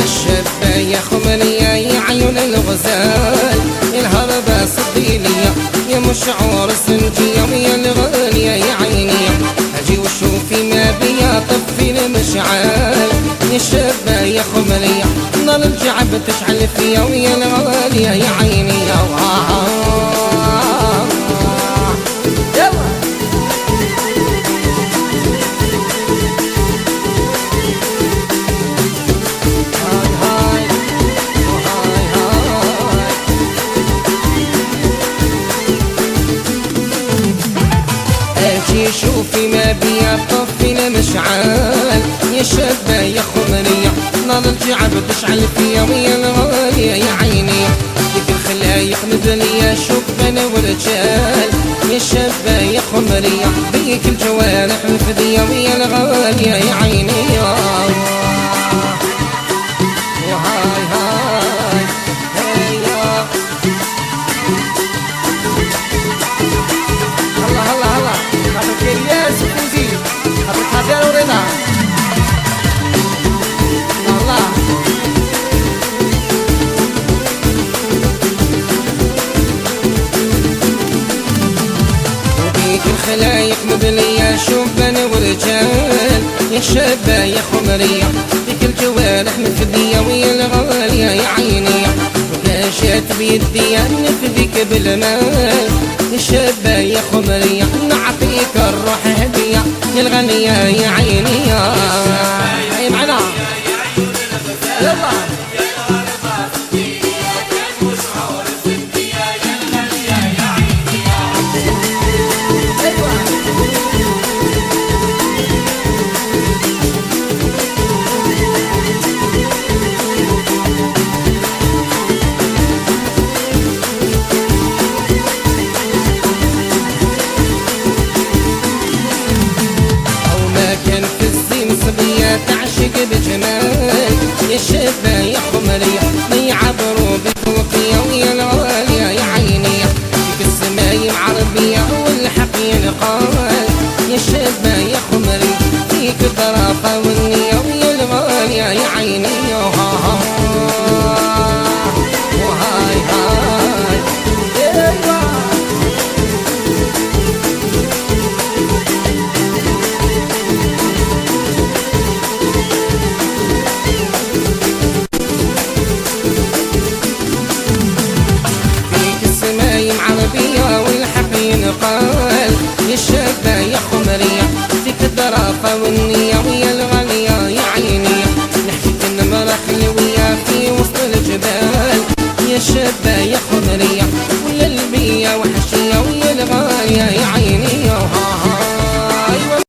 الشابة يا خمرية يا عيون الغزال الهربة صديلية يا مشعور سنجية يا الغالية يا عيني اجي وشوفي ما بيا طفي المشعال يا شابة يا خمرية نار الجعب تشعل فيا ويا الغالية يا عيني شوفي ما بيا طفي المشعال يا شابة يا خمرية نار الجعب تشعل فيا ويا الغالية يا عيني ديك الخلايق مبنية شبان ورجال يا شابة يا خمرية بيك الجوارح مفدية ويا الغالية يا عيني وهاي هاي هيا هلا هلا هلا يا سكوزي حبك حبيان ورنا الله وبيك الخلايق مبنية شبان ورجال يا شابة يا خمرية بيك الجوارح مفدية ويا الغالية يا عيني وكاشات بيدي نفديك بالمال يا شابة يا خمرية نعطيك الروح هدية يا الغنية يا عيني هاي معنا يلا تعشق بجمال يا شابة يا خمرية